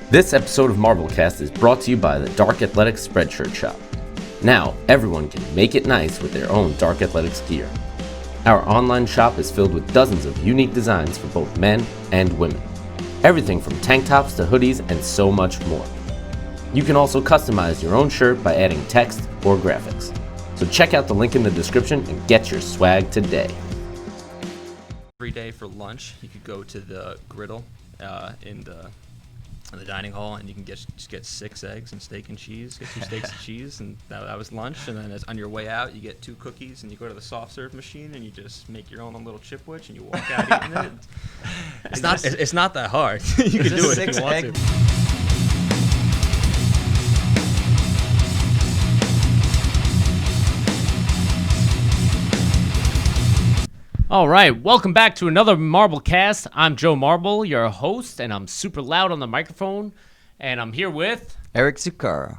This episode of Marblecast is brought to you by the Dark Athletics Spreadshirt Shop. Now, everyone can make it nice with their own Dark Athletics gear. Our online shop is filled with dozens of unique designs for both men and women. Everything from tank tops to hoodies and so much more. You can also customize your own shirt by adding text or graphics. So check out the link in the description and get your swag today. Every day for lunch, you could go to the griddle in the dining hall, and you can just get 6 eggs and steak and cheese. Get 2 steaks and cheese, and that was lunch. And then on your way out, you get 2 cookies, and you go to the soft serve machine, and you just make your own little chipwich, and you walk out eating it. It's not that hard. You can do it if you want to. All right, welcome back to another Marblecast. I'm Joe Marble, your host, and I'm super loud on the microphone. And I'm here with Eric Zucaro.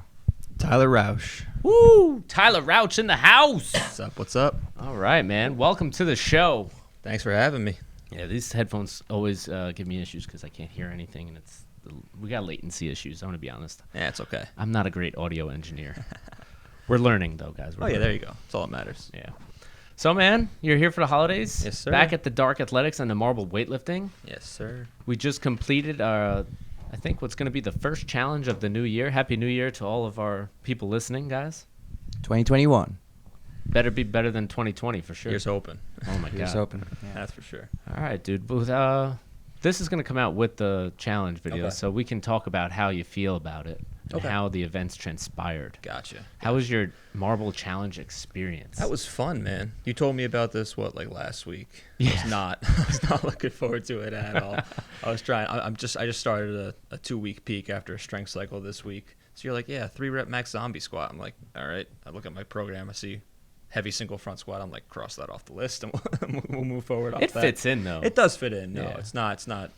Tyler Rauch. Woo, Tyler Rauch in the house. What's up? What's up? All right, man. Welcome to the show. Thanks for having me. Yeah, these headphones always give me issues because I can't hear anything, and we got latency issues. I'm gonna be honest. Yeah, it's okay. I'm not a great audio engineer. We're learning though, guys. There you go. That's all that matters. Yeah. So, man, you're here for the holidays. Yes, sir. Back at the Dark Athletics and the Marble Weightlifting. Yes, sir. We just completed I think what's going to be the first challenge of the new year. Happy New Year to all of our people listening, guys. 2021. Better be better than 2020 for sure. Here's hoping. Oh my Here's God. open. Yeah. That's for sure. All right, dude. This is going to come out with the challenge video, Okay. so we can talk about how you feel about it and Okay. how the events transpired. Gotcha. How was your Marble Challenge experience? That was fun, man. You told me about this last week. Yeah. I was not looking forward to it at all. I was trying. I just started a 2-week peak after a strength cycle this week. So you're like, yeah, 3 rep max zombie squat. I'm like, all right. I look at my program. I see heavy single front squat. I'm like, cross that off the list, and we'll move forward off It that. fits in though. It does fit in. No, Yeah. it's not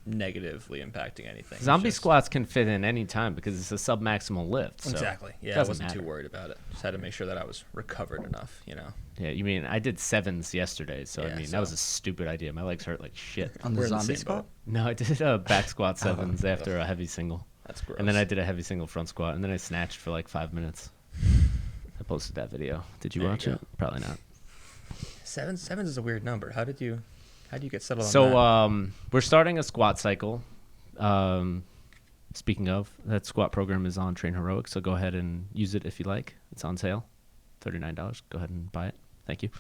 negatively impacting anything. It's Zombie just- squats can fit in any time because it's a sub-maximal lift. So Exactly. Yeah, I doesn't wasn't too matter. worried about it. Just had to make sure that I was recovered enough, you know. Yeah, you mean I did 7s yesterday, so I Yeah, mean so- that was a stupid idea. My legs hurt like shit. On the We're in the zombie same squat? boat. No, I did a back squat 7s after a heavy single, That's gross. and then I did a heavy single front squat, and then I snatched for like 5 minutes. I posted that video. Did you There you watch go. it? Probably not. Sevens is a weird number. How do you get settled on So that? we're starting a squat cycle. Speaking of, that squat program is on Train Heroic, so go ahead and use it if you like. It's on sale, $39. Go ahead and buy it. Thank you.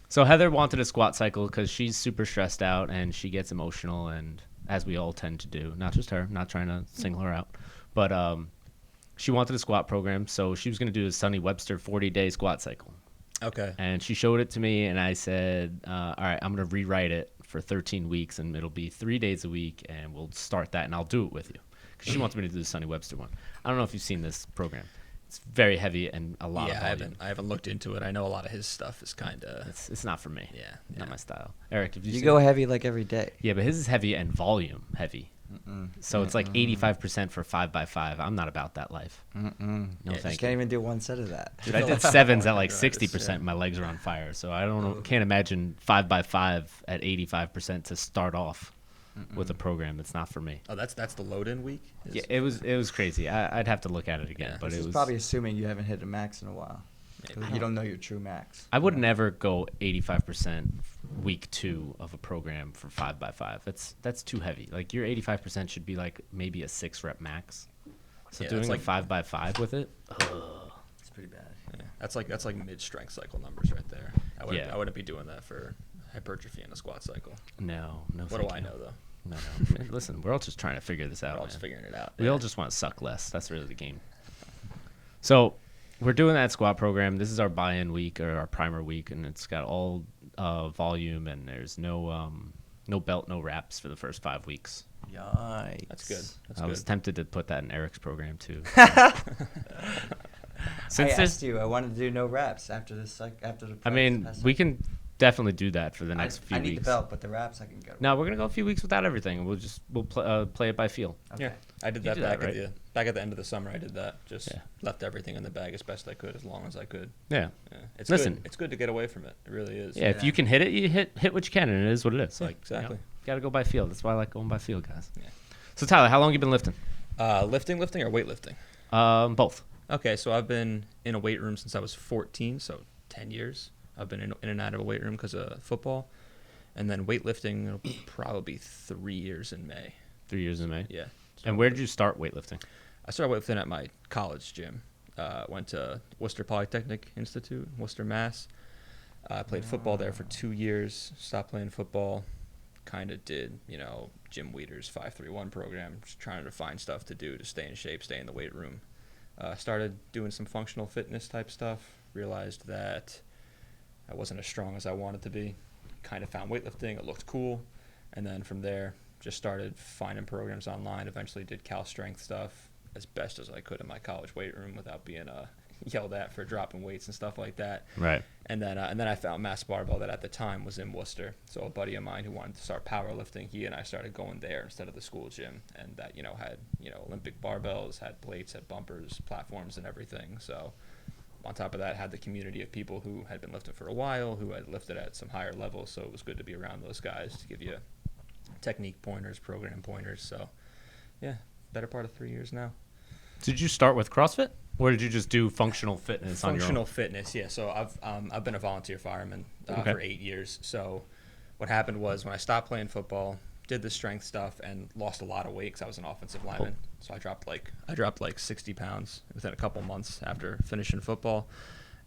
So Heather wanted a squat cycle because she's super stressed out and she gets emotional, and as we all tend to do, not just her, not trying to single her out, but she wanted a squat program, so she was going to do a Sonny Webster 40-day squat cycle. Okay. And she showed it to me, and I said, all right, I'm going to rewrite it for 13 weeks, and it'll be 3 days a week, and we'll start that, and I'll do it with you. Because she wants me to do the Sonny Webster one. I don't know if you've seen this program. It's very heavy and a lot of volume. I haven't looked into it. I know a lot of his stuff is kind of It's not for me. yeah. Not my style. Eric, have you You seen go it? heavy like every day. Yeah, but his is heavy and volume heavy. So it's like 85% for 5x5. I'm not about that life. No, Yeah, You thank can't you. even do one set of that. Dude, I did 7s at like Right, 60%. My legs are on fire. So I can't imagine 5x5 at 85% to start off with a program. It's not for me. Oh, that's the load-in week. Yeah, it was crazy. I'd have to look at it again, Yeah, but This it is was probably assuming you haven't hit a max in a while. 'Cause you don't know your true max. I would never go 85% week 2 of a program for 5x5. That's too heavy. Like your 85% should be like maybe a 6 rep max. So Yeah, doing that's a 5x5 with it, It's pretty bad. Yeah, that's like mid-strength cycle numbers right there. Yeah. I wouldn't be doing that for hypertrophy in a squat cycle. no. What thank do I you. know though? No. Man, listen, we're all just trying to figure this out. We're all man. just figuring it out. We all just want to suck less. That's really the game. So we're doing that squat program. This is our buy-in week or our primer week, and it's got all volume, and there's no belt, no wraps for the first 5 weeks. Yikes. That's good. That's I good. was tempted to put that in Eric's program too. I Since asked you. I wanted to do no reps after this. After the. I mean, we can definitely do that for the next few I need weeks. the belt, but the reps I can go. No, we're gonna go a few weeks without everything, and we'll play it by feel. Okay. Yeah, I did You that do back that, at the end of the summer. I did that. Just Yeah. left everything in the bag as best I could, as long as I could. Yeah. Yeah. It's Listen. good. It's good to get away from it. It really is. Yeah, if you can hit it, you hit what you can, and it is what it is. Yeah, Like exactly. got to go by feel. That's why I like going by feel, guys. Yeah. So Tyler, how long you been lifting? Lifting or weightlifting? Both. Okay, so I've been in a weight room since I was 14, so 10 years. I've been in and out of a weight room because of football. And then weightlifting, it'll probably be 3 years in May. 3 years in May? Yeah. And where did you start weightlifting? I started weightlifting at my college gym. Went to Worcester Polytechnic Institute, Worcester, Mass. I played football there for 2 years, stopped playing football, kind of did, Jim Weeder's 5-3-1 program, just trying to find stuff to do to stay in shape, stay in the weight room. Started doing some functional fitness type stuff, realized that I wasn't as strong as I wanted to be, kind of found weightlifting, it looked cool, and then from there just started finding programs online, eventually did Cal Strength stuff as best as I could in my college weight room without being yelled at for dropping weights and stuff like that. Right. And then I found Mass Barbell that at the time was in Worcester. So a buddy of mine who wanted to start powerlifting, he and I started going there instead of the school gym, and that had Olympic barbells, had plates, had bumpers, platforms, and everything. So on top of that, had the community of people who had been lifting for a while, who had lifted at some higher levels. So it was good to be around those guys to give you technique pointers, program pointers. So yeah, better part of 3 years now. Did you start with CrossFit, or did you just do functional fitness on your own? Functional fitness, yeah. So I've been a volunteer fireman for 8 years. So what happened was when I stopped playing football, did the strength stuff, and lost a lot of weight because I was an offensive lineman. So I dropped like 60 pounds within a couple months after finishing football.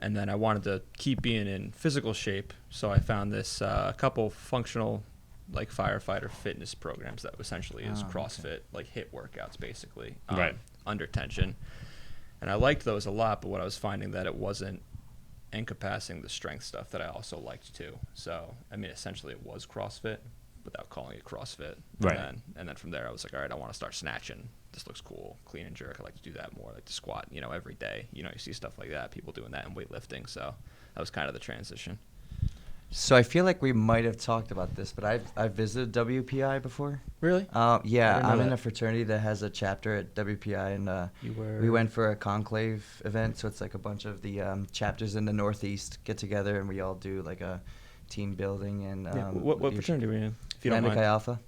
And then I wanted to keep being in physical shape, so I found this couple functional like firefighter fitness programs that essentially is CrossFit, like HIIT workouts basically, right, under tension. And I liked those a lot, but what I was finding that it wasn't encompassing the strength stuff that I also liked too. So, I mean, essentially it was CrossFit without calling it CrossFit. Right. And then from there I was like, all right, I want to start snatching. This looks cool. Clean and jerk. I like to do that more. I like to squat, every day. You see stuff like that, people doing that in weightlifting. So that was kind of the transition. So I feel like we might have talked about this, but I've visited WPI before. Really? Yeah, I'm in that. a fraternity that has a chapter at WPI, and we went for a conclave event. So it's like a bunch of the chapters in the Northeast get together, and we all do like a team building. And what fraternity were you in? If you don't Lambda mind. Chi Alpha.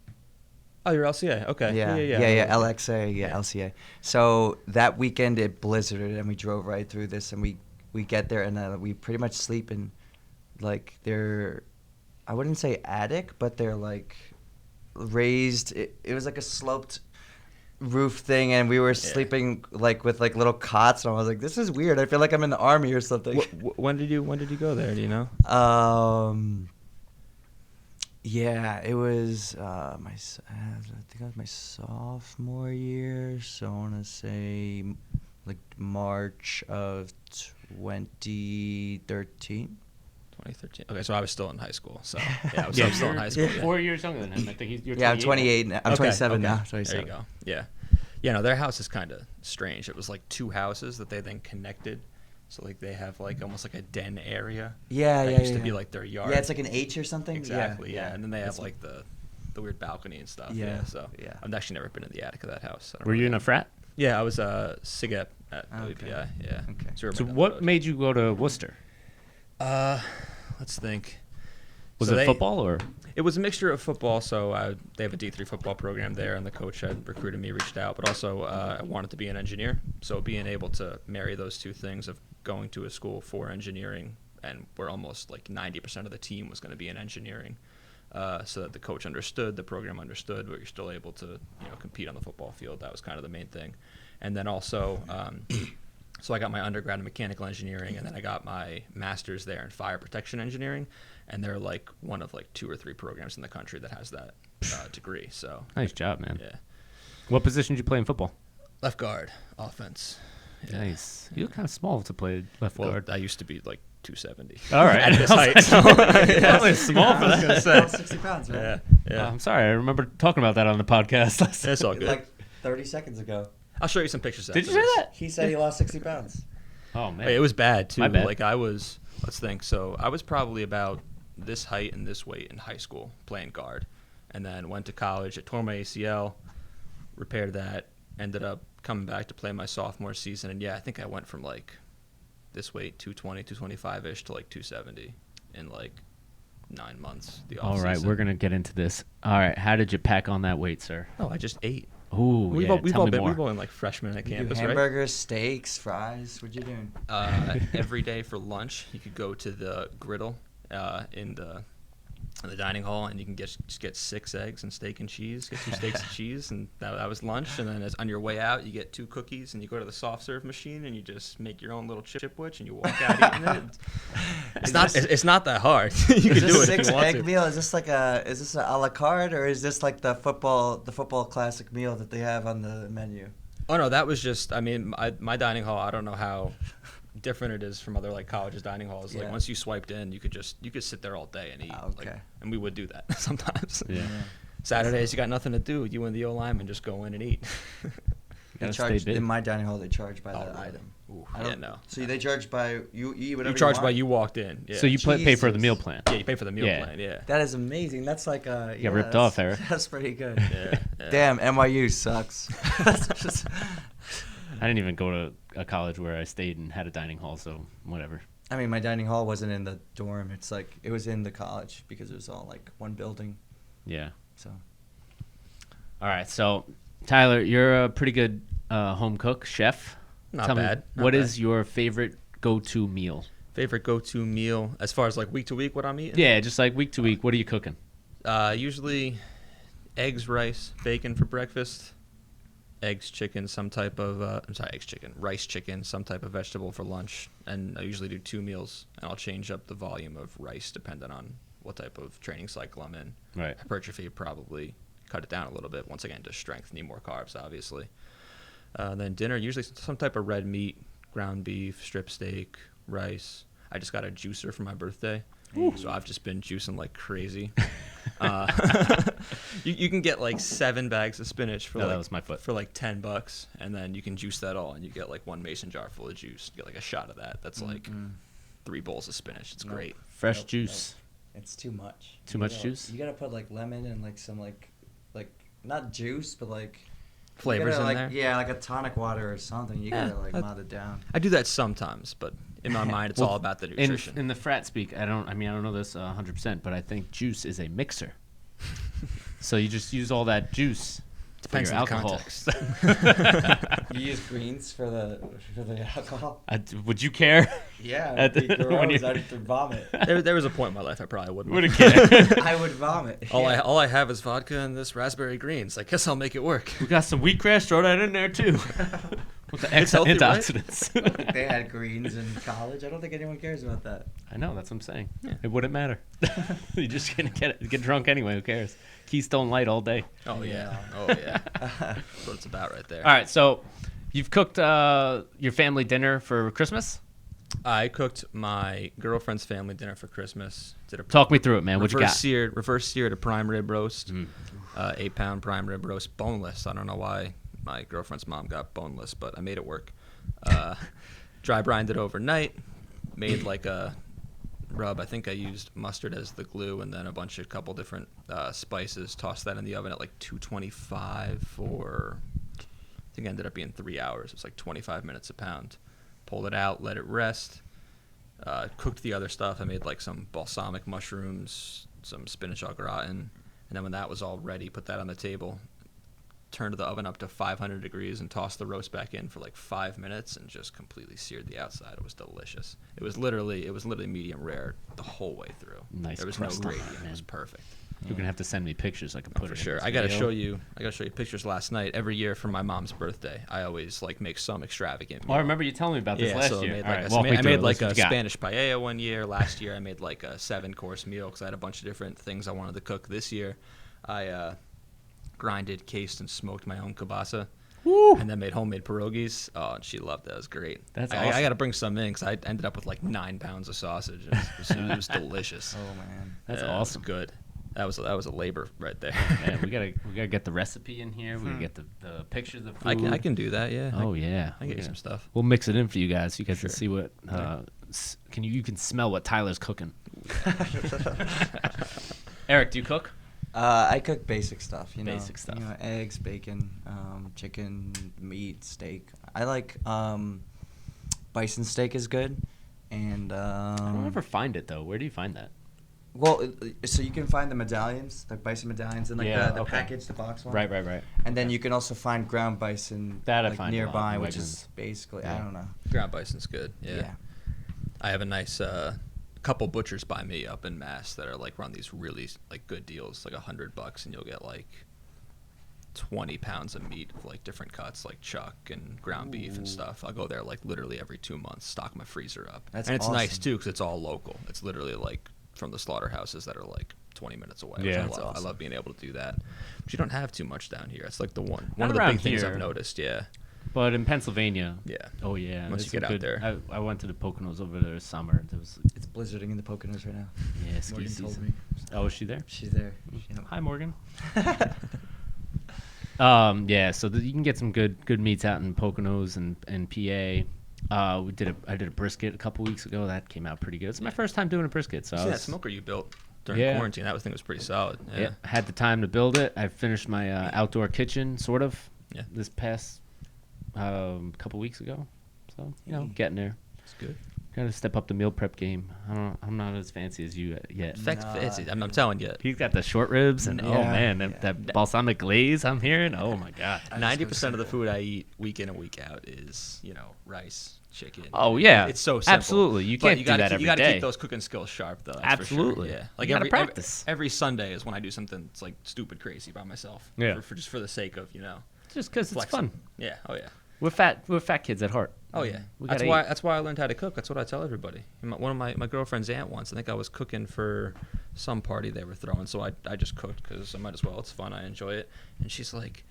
Oh, you're LCA. Okay. Yeah. LXA. Yeah, LCA. So that weekend it blizzarded, and we drove right through this, and we get there, and we pretty much sleep in. Like they're, I wouldn't say attic, but they're like raised. It was like a sloped roof thing, and we were sleeping like with like little cots, and I was like, this is weird. I feel like I'm in the army or something. When did you go there? Do you know? Yeah, it was I think it was my sophomore year, so I want to say like March of 2013. 2013. Okay, so I was still in high school. So yeah, I was still in high school. Yeah. 4 years younger than him. I think you're 28. Yeah, I'm 28 now. I'm 27 now. 27. There you go. Yeah. Yeah, no, their house is kind of strange. It was like two houses that they then connected. So like they have like almost like a den area. Yeah, that used to be like their yard. Yeah, it's like an H or something. Exactly. Yeah. And then they have like the weird balcony and stuff. Yeah. So I've actually never been in the attic of that house. Were you in a frat? Yeah, I was a SIGEP at WPI. Yeah. Okay. So what made you go to Worcester? Let's think. Was it football or? It was a mixture of football. So they have a D3 football program there, and the coach had recruited me, reached out. But also, I wanted to be an engineer. So being able to marry those two things of going to a school for engineering, and where almost like 90% of the team was going to be in engineering, so that the coach understood, the program understood, but you're still able to compete on the football field. That was kind of the main thing. And then also. So I got my undergrad in mechanical engineering, and then I got my master's there in fire protection engineering, and they're like one of like 2 or 3 programs in the country that has that degree. So nice job, man. Yeah. What position did you play in football? Left guard, offense. Yeah. Nice. You look kind of small to play left guard. I used to be like 270. All right. At this height. So, Probably small for that. 60 pounds, man. Yeah. I'm sorry. I remember talking about that on the podcast last It's all good. Like 30 seconds ago. I'll show you some pictures. Did you say that? He said he lost 60 pounds. Oh, man. Wait, it was bad, too. My bad. Like, let's think. So I was probably about this height and this weight in high school playing guard. And then went to college. I tore my ACL, repaired that, ended up coming back to play my sophomore season. And, yeah, I think I went from, like, this weight, 220, 225-ish, to, like, 270 in, like, 9 months. All right, we're going to get into this. All right, how did you pack on that weight, sir? Oh, I just ate. Ooh, We've yeah. all Tell me been more. we've all been like freshmen at You do campus, right? hamburgers, steaks, fries. What you doing? Every day for lunch, you could go to the griddle in the dining hall, and you can just get 6 eggs and steak and cheese. Get 2 steaks and cheese, and that was lunch. And then on your way out, you get 2 cookies, and you go to the soft serve machine, and you just make your own little chipwich, and you walk out eating it. It's not that hard. You can do it if you want Egg to. meal? Is this a la carte, or is this like the football classic meal that they have on the menu? Oh no, that was just. I mean, my dining hall. I don't know how different it is from other like colleges' dining halls. Like Yeah. once you swiped in, you could sit there all day and eat. Ah, okay. Like, and we would do that sometimes. Yeah. Saturdays, you got nothing to do. You and the O lineman just go in and eat. They Gotta charge stay big. in my dining hall. They charge by Oh, the really? item. Ooh, I yeah, don't- no. So they charge by you eat whatever You charge by want? you walked in. Yeah. So you pay for the Jesus. meal plan. Yeah, you pay for the meal Yeah. plan. Yeah. That is amazing. That's like a. got ripped off, Eric. That's pretty good. Yeah. Damn, NYU sucks. That's just- I didn't even go to a college where I stayed and had a dining hall, so whatever. I mean, my dining hall wasn't in the dorm. It's like it was in the college because it was all like one building. Yeah. So All right. So, Tyler, you're a pretty good home cook, chef. Not Tell bad. me, Not what bad. is your favorite go-to meal? Favorite go-to meal as far as like week to week what I'm eating? Yeah, just like week to week. What are you cooking? Usually eggs, rice, bacon for breakfast. Eggs, chicken, some type of rice, chicken, some type of vegetable for lunch, and I usually do 2 meals, and I'll change up the volume of rice depending on what type of training cycle I'm in. Right. Hypertrophy, probably cut it down a little bit. Once again, just strength, need more carbs, obviously. Then dinner, usually some type of red meat, ground beef, strip steak, rice. I just got a juicer for my birthday, so I've just been juicing like crazy. You can get like 7 bags of spinach for that was my foot. for like $10, and then you can juice that all, and you get like 1 mason jar full of juice. You get like a shot of that. That's like 3 bowls of spinach. It's great. Fresh Nope, juice. it's too much. Too much juice? You gotta put like lemon and like some like not juice, but like you Flavors gotta, in like, there. Yeah, like a tonic water or something. You gotta like that- mod it down. I do that sometimes, but in my mind, it's Well, all about the In, nutrition. in the frat speak, I don't know this 100%, but I think juice is a mixer. So you just use all that juice Depends for on your the alcohol. context. You use greens for the alcohol. Would you care? Yeah, At it'd be the- when gross. you- I'd vomit. there was a point in my life I probably wouldn't. Wouldn't care. I would vomit. All Yeah. I have is vodka and this raspberry greens. I guess I'll make it work. We got some wheatgrass. Throw that in there too. With the It's healthy, right? antioxidants. They had greens in college. I don't think anyone cares about that. I know. That's what I'm saying. Yeah. It wouldn't matter. You're just gonna get drunk anyway. Who cares? Keystone Light all day. Oh yeah. Yeah. Oh yeah. That's what it's about right there. All right. So, you've cooked your family dinner for Christmas. I cooked my girlfriend's family dinner for Christmas. Did a Talk me through it, man. What you got? reverse seared a prime rib roast, Mm. 8-pound prime rib roast, boneless. I don't know why my girlfriend's mom got boneless, but I made it work. Dry brined it overnight. Made like a rub. I think I used mustard as the glue, and then a couple different spices. Tossed that in the oven at like 225 for, I think it ended up being 3 hours. It was like 25 minutes a pound. Pulled it out, let it rest. Cooked the other stuff. I made like some balsamic mushrooms, some spinach au gratin, and then when that was all ready, put that on the table. Turned the oven up to 500 degrees and tossed the roast back in for like 5 minutes and just completely seared the outside. It was delicious. It was literally medium rare the whole way through. Nice There was no crust. gradient. Man. It was perfect. You're gonna have to send me pictures. I can put For it sure. In this I gotta video. show you pictures last night. Every year for my mom's birthday, I always like make some extravagant Oh, I meal. remember you telling me about this last so year. I made All like, right, a, walk me I through made it. like Let's a see what you got. Spanish paella one year. Last year I made like a 7-course meal because I had a bunch of different things I wanted to cook. This year I grinded, cased, and smoked my own kielbasa. Woo! And then made homemade pierogies. Oh, and she loved that. It was great. That's I awesome. got to bring some in because I ended up with like 9 pounds of sausage. It was delicious. Oh man. That's Yeah, awesome. It was good. That was a labor right there. Man, we gotta get the recipe in here. We gotta get the pictures of food. I can do that. Yeah. Oh yeah. I get you We're some gonna- stuff. We'll mix it in for you guys. So you guys Sure. can see what. You can smell what Tyler's cooking. Eric, do you cook? I cook basic stuff. Basic stuff. You know, eggs, bacon, chicken, meat, steak. I like bison steak is good, and I don't ever find it though. Where do you find that? Well, so you can find the medallions, like bison medallions, and like the okay. package, the box one. Right. And then you can also find ground bison That I like find a lot nearby, in which Wegmans. is basically Yeah. I don't know. Ground bison's good. Yeah. Yeah. I have a nice couple butchers by me up in Mass that are like run these really like good deals, like $100, and you'll get like 20 pounds of meat of like different cuts, like chuck and ground beef and stuff. I'll go there like literally every 2 months, stock my freezer up. That's and it's nice awesome. too because it's all local. It's literally like from the slaughterhouses that are like 20 minutes away. Yeah. which That's I love being able to do that. But you don't have too much down here. It's like the one Not of the around big things here. I've noticed. Yeah. But in Pennsylvania, Yeah. oh yeah, Once there's you get some out there. I went to the Poconos over there this summer. There was It's blizzarding in the Poconos right now. ski Morgan season. told me. Oh, is she there? She's there. Hi, Morgan. Yeah, so you can get some good meats out in Poconos and PA. I did a brisket a couple weeks ago. That came out pretty good. It's my first time doing a brisket, so You I see that was- smoker you built during Yeah. quarantine? That thing was pretty solid. Yeah. yeah, had the time to build it. I finished my outdoor kitchen, sort of, Yeah. this past couple weeks ago. So getting there. It's good. Got to step up the meal prep game. I'm not as fancy as you yet. I'm telling you. He's got the short ribs and oh Yeah. man, Yeah. that balsamic glaze I'm hearing. Oh my god. 90% of the food I eat week in and week out is, rice, chicken. Oh yeah, It's so simple. Absolutely, you But can't do gotta that keep, every you gotta day. keep those cooking skills sharp, though. That's Absolutely. For sure. Yeah. Like You gotta every practice. Every Sunday is when I do something that's like stupid crazy by myself. Yeah. For just for the sake of Just because it's flexing. fun. Yeah. Oh yeah. We're fat kids at heart. Oh yeah. We That's gotta why. eat. That's why I learned how to cook. That's what I tell everybody. One of my girlfriend's aunt once. I think I was cooking for some party they were throwing, so I just cooked because I might as well. It's fun. I enjoy it. And she's like,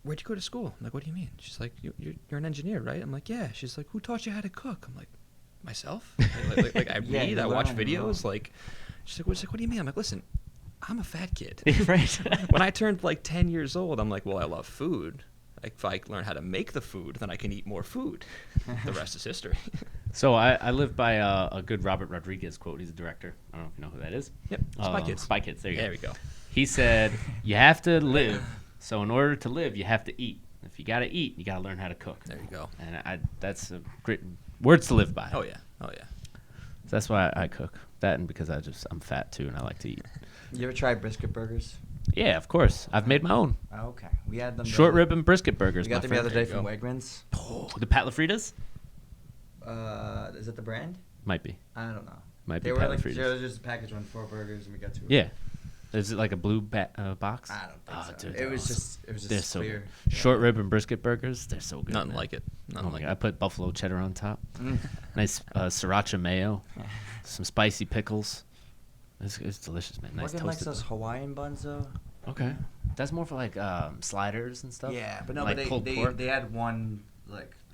"Where'd you go to school?" I'm like, "What do you mean?" She's like, "You're an engineer, right?" I'm like, "Yeah." She's like, "Who taught you how to cook?" I'm like, "Myself." Like I Yeah, read. you I watch learn, videos. Like, she's like, "What do you mean?" I'm like, "Listen, I'm a fat kid." Right. When I turned like 10 years old, I'm like, well, I love food. Like, if I learn how to make the food, then I can eat more food. The rest is history. So I live by a good Robert Rodriguez quote. He's a director. I don't know if you know who that is. Yep. Spy Kids. Spy Kids. There you go. There we go. He said, "You have to live. So in order to live, you have to eat. If you got to eat, you got to learn how to cook." There you go. And that's a great words to live by. Oh yeah. Oh yeah. So that's why I cook. That and because I'm fat too and I like to eat. You ever tried brisket burgers? Yeah, of course. I've made my own. Oh, okay. We had them. Short rib and brisket burgers. We got my them the other friend. day There from you Wegmans. Oh, the Pat LaFritas? Is that the brand? Might be. I don't know. Might They be were Pat like LaFritas. just a package one, 4 burgers, and we got 2. Yeah. Is it like a blue box? I don't think Oh, so. dude, It they're was awesome. just They're so clear. good. Short rib and brisket burgers, they're so good. Nothing man. like it. Oh Nothing my like God. I it. put buffalo cheddar on top. Mm. Nice sriracha mayo. Some spicy pickles. It's delicious, man. Nice Morgan likes toasted. those Hawaiian buns though. Okay. That's more for like sliders and stuff. Yeah, but no, like but pulled pork. they had one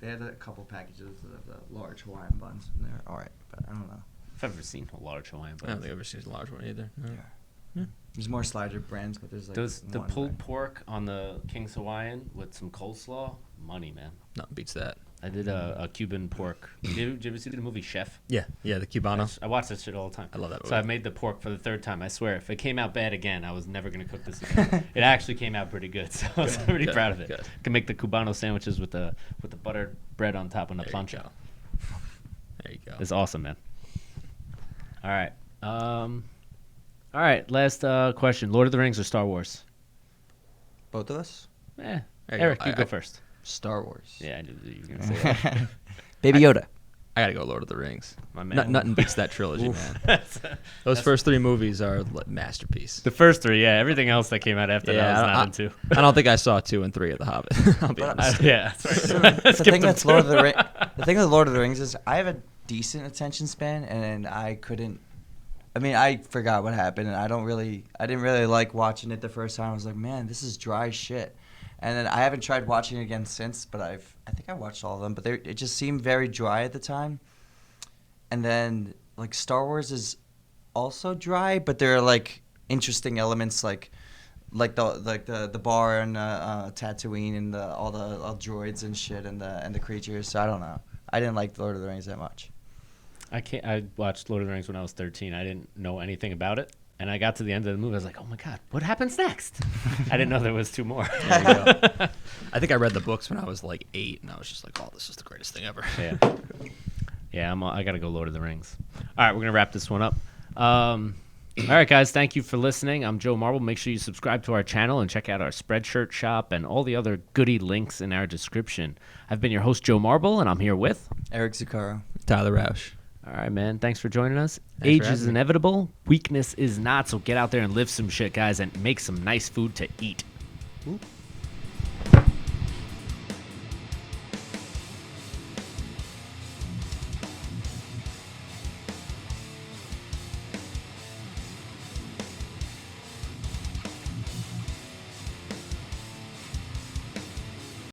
they had a couple packages of the large Hawaiian buns, and they're all right. But I don't know. I've ever seen a large Hawaiian I don't buns. think I've ever seen a large one either. No. There's more slider brands, but there's like Those the one pulled brand. pork on the King's Hawaiian with some coleslaw, money, man. Nothing beats that. I did a Cuban pork. Did you ever see the movie Chef? Yeah. Yeah. The Cubano. I watch that shit all the time. I love that So movie. I made the pork for the 3rd time. I swear, if it came out bad again, I was never gonna cook this again. It actually came out pretty good, so I was pretty Good, proud of it. good. Can make the Cubano sandwiches with the buttered bread on top and the There you plancha. go. There you go. It's awesome, man. All right. All right. Last question: Lord of the Rings or Star Wars? Both of us. Eh. There you Eric, go. you I- go first. Star Wars. Yeah, I knew that you were gonna say that. Baby Yoda. I gotta go Lord of the Rings. My man. Nothing beats that trilogy, man. That's- Those first 3 movies are masterpiece. the first 3, yeah. Everything else that came out after that, I was not into. I don't think I saw 2 and 3 of The Hobbit. I'll be But- honest. Yeah, that's So, right. the Skip thing them with Lord of too. the the thing with Lord of the Rings is I have a decent attention span, and I couldn't. I mean, I forgot what happened, and I didn't really like watching it the first time. I was like, man, this is dry shit. And then I haven't tried watching it again since, but I think I watched all of them, but it just seemed very dry at the time. And then like Star Wars is also dry, but there are like interesting elements like the bar and Tatooine and all the droids and shit and the creatures. So I don't know. I didn't like Lord of the Rings that much. I watched Lord of the Rings when I was 13. I didn't know anything about it. And I got to the end of the movie. I was like, oh, my God, what happens next? I didn't know there was 2 more. There you go. I think I read the books when I was like 8, and I was just like, oh, this is the greatest thing ever. Yeah. Yeah, I got to go Lord of the Rings. All right, we're going to wrap this one up. All right, guys. Thank you for listening. I'm Joe Marble. Make sure you subscribe to our channel and check out our Spreadshirt shop and all the other goodie links in our description. I've been your host, Joe Marble, and I'm here with Eric Zucaro. Tyler Rauch. All right, man. Thanks for joining us. Thanks for Age is having me. inevitable. Weakness is not. So get out there and live some shit, guys, and make some nice food to eat. Ooh.